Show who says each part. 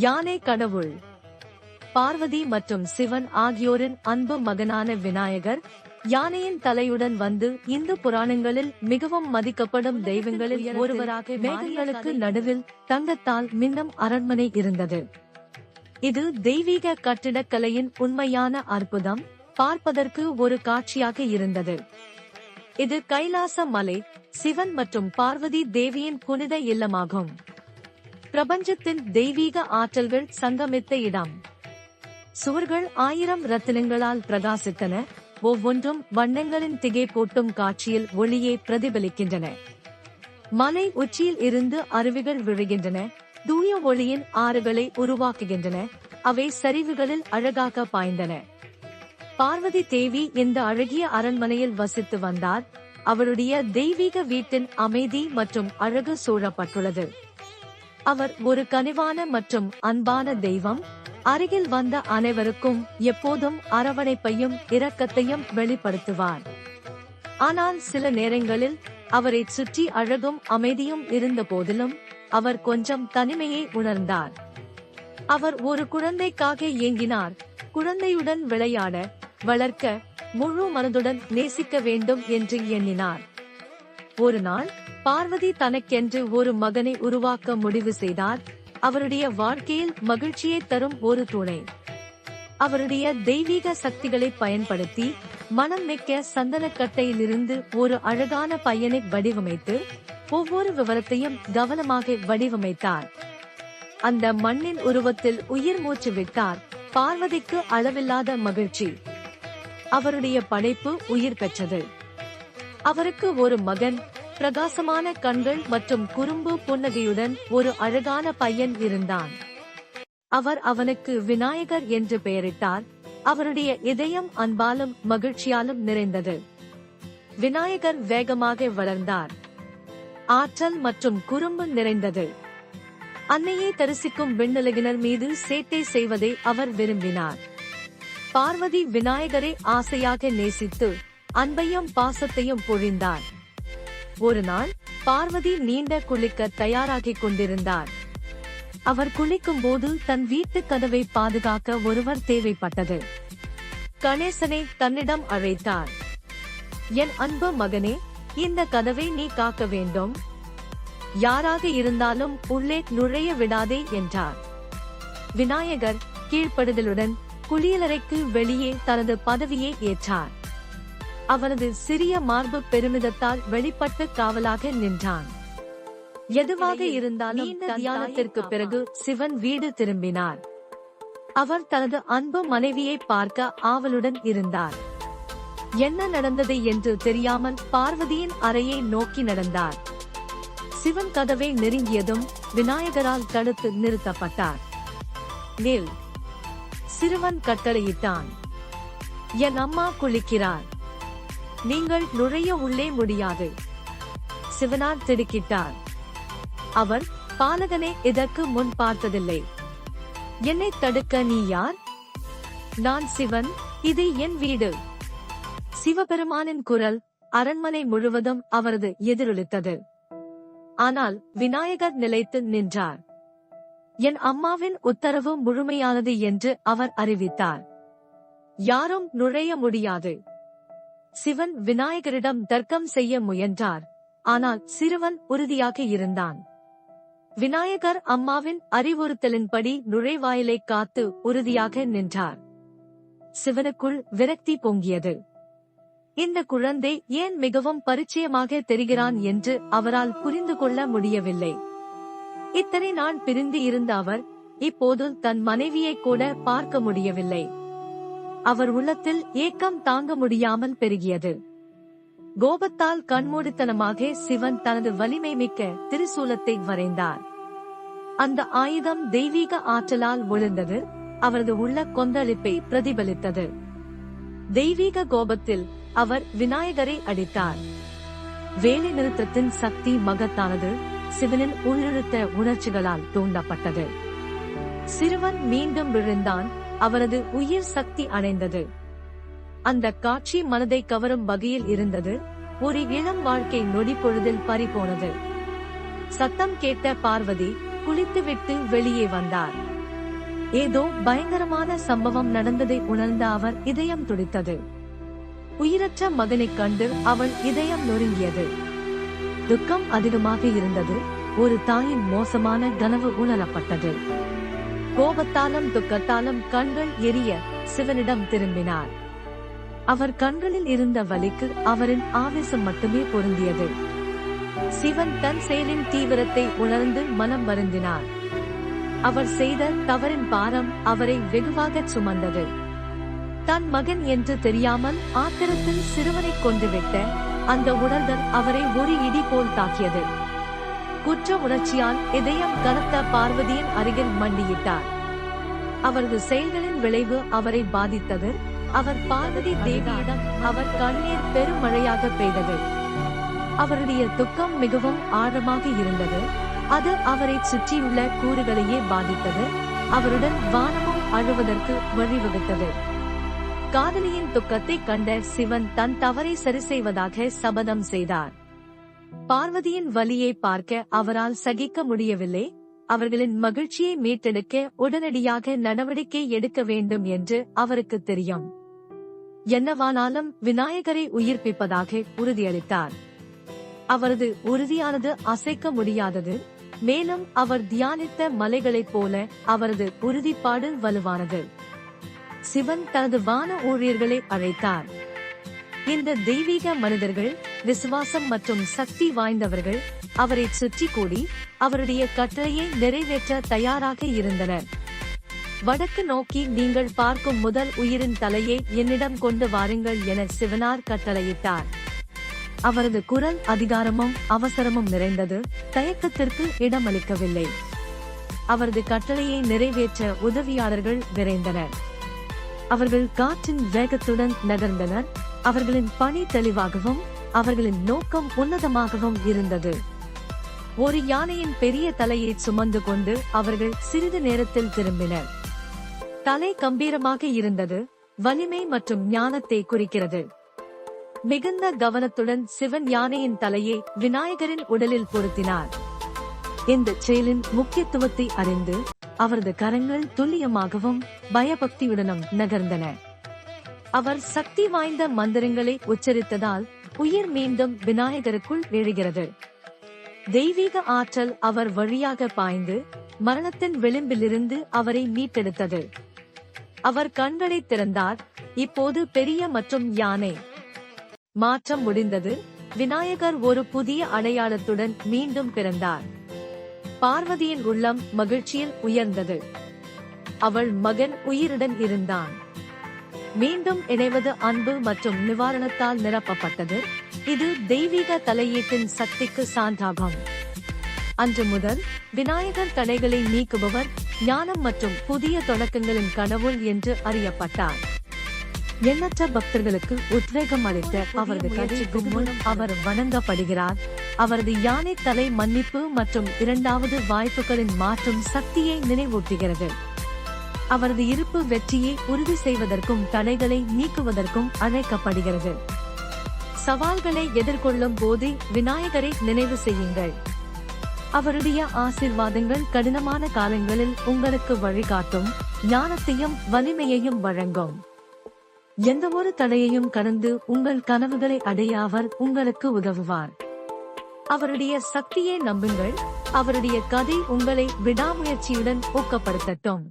Speaker 1: யானை கடவுள். பார்வதி மற்றும் சிவன் ஆகியோரின் அன்பு மகனான விநாயகர் யானையின் தலையுடன் வந்து இந்து புராணங்களில் மிகவும் மதிக்கப்படும் தெய்வங்களில் ஒருவராக மேகங்களுக்கு நடுவில் தங்கத்தால் மின்னும் அரண்மனை இருந்தது. இது தெய்வீக கட்டிடக்கலையின் உண்மையான அற்புதம், பார்ப்பதற்கு ஒரு காட்சியாக இருந்தது. இது கைலாச மலை, சிவன் மற்றும் பார்வதி தேவியின் புனித இல்லமாகும். பிரபஞ்சத்தின் தெய்வீக ஆற்றல்கள் சங்கமித்த இடம். சுவர்கள் 1000 ரத்தினங்களால் பிரகாசித்தன, ஒவ்வொன்றும் வண்ணங்களின் திகைப்பூட்டும் காட்சியில் ஒளியை பிரதிபலிக்கின்றன. மலை உச்சியில் இருந்து அருவிகள் விழுகின்றன, தூய ஒளியின் ஆறுகளை உருவாக்குகின்றன, அவை சரிவுகளில் அழகாக பாய்ந்தன. பார்வதி தேவி இந்த அழகிய அரண்மனையில் வசித்து வந்தார். அவருடைய தெய்வீக வீட்டின் அமைதி மற்றும் அழகு சூழப்பட்டுள்ளது. அவர் ஒரு கனிவான மற்றும் அன்பான தெய்வம், அருகில் வந்த அனைவருக்கும் எப்போதும் அரவணைப்பையும் இரக்கத்தையும் வெளிப்படுத்துவார். ஆனால் சில நேரங்களில் அவரைச் சுற்றி அழகும் அமைதியும் இருந்த போதிலும் அவர் கொஞ்சம் தனிமையை உணர்ந்தார். அவர் ஒரு குழந்தைக்காக ஏங்கினார், குழந்தையுடன் விளையாட, வளர்க்க, முழு மனதுடன் நேசிக்க வேண்டும் என்று எண்ணினார். ஒரு நாள் பார்வதி தனக்கென்று ஒரு மகனை உருவாக்க முடிவு செய்தார். அவருடைய வாழ்க்கையில் மகிழ்ச்சியை தரும் ஒரு துணை. அவருடைய தெய்வீக சக்திகளை பயன்படுத்தி மனம் மிக்க சந்தனக்கட்டையிலிருந்து ஒரு அழகான பையனை வடிவமைத்து ஒவ்வொரு விவரத்தையும் கவனமாக வடிவமைத்தார். அந்த மண்ணின் உருவத்தில் உயிர் மூச்சு விட்டார். பார்வதிக்கு அளவில்லாத மகிழ்ச்சி. அவருடைய படைப்பு உயிர் பெற்றது. அவருக்கு ஒரு மகன், பிரகாசமான கண்கள் மற்றும் குறும்பு புன்னகையுடன் ஒரு அழகான பையன் இருந்தான். அவர் அவனுக்கு விநாயகர் என்று பெயரிட்டார். அவருடைய இதயம் அன்பாலும் மகிழ்ச்சியாலும் நிறைந்தது. விநாயகர் வேகமாக வளர்ந்தார். ஆற்றல் மற்றும் குறும்பு நிறைந்தது. அன்னையை தரிசிக்கும் விண்ணுலகினர் மீது சேட்டை செய்வதை அவர் விரும்பினார். பார்வதி விநாயகரை ஆசையாக நேசித்து அன்பையும் பாசத்தையும் பொழிந்தார். ஒரு நாள் பார்வதி நீண்ட குளிக்க தயாராகிக் கொண்டிருந்தார். அவர் குளிக்கும் போது தன் வீட்டு கதவை பாதுகாக்க ஒருவர் தேவைப்பட்டது. கணேசனை தன்னிடம் அழைத்தார். என் அன்பு மகனே, இந்த கதவை நீ காக்க வேண்டும். யாராக இருந்தாலும் உள்ளே நுழைய விடாதே என்றார். விநாயகர் கீழ்ப்படுதலுடன் குளியலறைக்கு வெளியே தனது பதவியை ஏற்றார். அவனது சிறிய மார்பு பெருமிதத்தால் வெளிப்பட்டு காவலாக நின்றான். எதுவாக இருந்தாலும் தியானத்திற்கு பிறகு சிவன் வீடு திரும்பினார். அவர் தனது அன்பு மனைவியை பார்க்க ஆவலுடன் இருந்தார். என்ன நடந்தது என்று தெரியாமல் பார்வதியின் அறையை நோக்கி நடந்தார். சிவன் கதவை நெருங்கியதும் விநாயகரால் தடுத்து நிறுத்தப்பட்டார். நில்! சிறுவன் கட்டளையிட்டான். என் அம்மா குளிக்கிறார், நீங்கள் நுழைய உள்ளே முடியாது. சிவனார் திடுக்கிட்டார். அவர், பாலகனே, இதற்கு முன் பார்த்ததில்லை. என்னை தடுக்க நீ யார்? நான் சிவன், இது என் வீடு. சிவபெருமானின் குரல் அரண்மனை முழுவதும் அவரது எதிரொலித்தது. ஆனால் விநாயகர் நிலைத்து நின்றார். என் அம்மாவின் உத்தரவு முழுமையானது என்று அவர் அறிவித்தார். யாரும் நுழைய முடியாது. சிவன் விநாயகரிடம் தர்க்கம் செய்ய முயன்றார். ஆனால் சிறுவன் உறுதியாக இருந்தான். விநாயகர் அம்மாவின் அறிவுறுத்தலின்படி நுழைவாயிலை காத்து உறுதியாக நின்றார். சிவனுக்குள் விரக்தி பொங்கியது. இந்த குழந்தை ஏன் மிகவும் பரிச்சயமாக தெரிகிறான் என்று அவரால் புரிந்து கொள்ள முடியவில்லை. இத்தனை நாள் பிரிந்து இருந்த அவர் இப்போது தன் மனைவியை கூட பார்க்க முடியவில்லை. அவர் உள்ளத்தில் ஏக்கம் தாங்க முடியாமல் பெருகியது. கோபத்தால் கண்மூடித்தனமாக சிவன் தனது வலிமை மிக்க திரிசூலத்தை வரைந்தார். அந்த ஆயுதம் தெய்வீக ஆற்றலால் விழுந்தது. அவரது உள்ள கொந்தளிப்பை பிரதிபலித்தது. தெய்வீக கோபத்தில் அவர் விநாயகரை அடித்தார். வேலை நிறுத்தத்தின் சக்தி மகத்தானது. சிவனின் உள்ளிழுத்த உணர்ச்சிகளால் தூண்டப்பட்டது. சிறுவன் மீண்டும் விழுந்தான். அவரது உயிர் சக்தி அணைந்தது. அந்த காட்சி மனதை கவரும் வகையில் இருந்தது. ஒரு இளம் வாழ்க்கை நொடி பொழுதில் பறிபோனது. சத்தம் கேட்ட பார்வதி குளித்துவிட்டு வெளியே வந்தார். ஏதோ பயங்கரமான சம்பவம் நடந்ததை உணர்ந்த அவர் இதயம் துடித்தது. உயிரற்ற மகனைக் கண்டு அவள் இதயம் நொறுங்கியது. துக்கம் அதிகமாக இருந்தது. ஒரு தாயின் மோசமான கனவு உணரப்பட்டது. கோபத்தாலும் துக்கத்தாலும் கண்கள் எரிய சிவனிடம் திரும்பினார். அவர் கண்களில் இருந்த வலிக்கு அவரின் ஆவேசம் மட்டுமே பொருந்தியது. சிவன் தன் செயலின் தீவிரத்தை உணர்ந்து மனம் வருந்தினார். அவர் செய்த தவறின் பாரம் அவரை வெகுவாக சுமந்தது. தன் மகன் என்று தெரியாமல் ஆத்திரத்தில் சிறுவனை கொன்றுவிட்ட அந்த உணர்தல் அவரை ஒரு இடி போல் தாக்கியது. குற்ற உணர்ச்சியால் இதயம் கனத்த பார்வதியின் அருகில் மண்டியிட்டார். அவரது செயல்களின் விளைவு அவரை பாதித்தது. அவர் பார்வதி தேவியிடம் அவர் கண்ணீர் பெருமழையாக பெய்தது. அவருடைய துக்கம் மிகவும் ஆழமாக இருந்தது. அது அவரை சுற்றியுள்ள கூறுகளையே பாதித்தது. அவருடன் வானமும் அழுவதற்கு வழிவகுத்தது. காதலியின் துக்கத்தை கண்ட சிவன் தன் தவறை சரி செய்வதாக சபதம் செய்தார். பார்வதியின் வலியை பார்க்க அவரால் சகிக்க முடியவில்லை. அவர்களின் மகிழ்ச்சியை மீட்டெடுக்க உடனடியாக நடவடிக்கை எடுக்க வேண்டும் என்று அவருக்கு தெரியும். என்னவானாலும் விநாயகரை உயிர்ப்பிப்பதாக உறுதியளித்தார். அவரது உறுதியானது அசைக்க முடியாதது. மேலும் அவர் தியானித்த மலைகளைப் போல அவரது உறுதிப்பாடு வலுவானது. சிவன் தனது வான ஊழியர்களை அழைத்தார். இந்த தெய்வீக மனிதர்கள் விசுவாசம் மற்றும் சக்தி வாய்ந்தவர்கள் அவரை சுற்றி கூடி அவருடைய கட்டளையை நிறைவேற்ற தயாராக இருந்தனர். வடக்கு நோக்கி நீங்கள் பார்க்கும் முதல் உயிரின் தலையை என்னிடம் கொண்டு வாருங்கள் என சிவனார் கட்டளையிட்டார். அவரது குரல் அதிகாரமும் அவசரமும் நிறைந்தது. தயக்கத்திற்கு இடமளிக்கவில்லை. அவரது கட்டளையை நிறைவேற்ற உதவியாளர்கள் விரைந்தனர். அவர்கள் காற்றின் வேகத்துடன் நகர்ந்தனர். அவர்களின் பணி தெளிவாகவும் அவர்களின் நோக்கம் உன்னதமாகவும் இருந்தது. ஒரு யானையின் பெரிய தலையை சுமந்து கொண்டு அவர்கள் சிறிது நேரத்தில் திரும்பினர். தலை கம்பீரமாக இருந்தது. வலிமை மற்றும் ஞானத்தை குறிக்கிறது. மிகுந்த கவனத்துடன் சிவன் யானையின் தலையை விநாயகரின் உடலில் பொருத்தினார். இந்த செயலின் முக்கியத்துவத்தை அறிந்து அவரது கரங்கள் துல்லியமாகவும் பயபக்தியுடனும் நகர்ந்தன. அவர் சக்தி வாய்ந்த மந்திரங்களை உச்சரித்ததால் உயிர் மீண்டும் விநாயகருக்குள் எழுகிறது. தெய்வீக ஆற்றல் அவர் வழியாக பாய்ந்து மரணத்தின் விளிம்பிலிருந்து அவரை மீட்டெடுத்தது. அவர் கண்களை திறந்தார். இப்போது பெரிய மற்றும் யானை மாற்றம் முடிந்தது. விநாயகர் ஒரு புதிய அடையாளத்துடன் மீண்டும் பிறந்தார். பார்வதியின் உள்ளம் மகிழ்ச்சியில் உயர்ந்தது. அவள் மகன் உயிருடன் இருந்தான். மீண்டும் இணைவது அன்பு மற்றும் நிவாரணத்தால் நிரப்பப்பட்டது. இது தெய்வீக தலையீட்டின் சக்திக்கு சான்றாகும். அன்று முதல் விநாயகர் தடைகளை நீக்குபவர், ஞானம் மற்றும் புதிய தொடக்கங்களின் கடவுள் என்று அறியப்பட்டார். எண்ணற்ற பக்தர்களுக்கு உத்வேகம் அளித்த அவரது காட்சிக்கு முன் அவர் வணங்கப்படுகிறார். அவரது யானை தலை மன்னிப்பு மற்றும் இரண்டாவது வாய்ப்புகளின் மாற்றும் சக்தியை நினைவூட்டுகிறது. அவரது இருப்பு வெற்றியை உறுதி செய்வதற்கும் தடைகளை நீக்குவதற்கும் அழைக்கப்படுகிறது. சவால்களை எதிர்கொள்ளும் போது விநாயகரை நினைவு செய்யுங்கள். அவருடைய ஆசீர்வாதங்கள் கடினமான காலங்களில் உங்களுக்கு வழிகாட்டும், ஞானத்தையும் வலிமையையும் வழங்கும். எந்தவொரு தடையையும் கடந்து உங்கள் கனவுகளை அடைய அவர் உங்களுக்கு உதவுவார். அவருடைய சக்தியை நம்புங்கள். அவருடைய கதை உங்களை விடாமுயற்சியுடன் ஊக்கப்படுத்தட்டும்.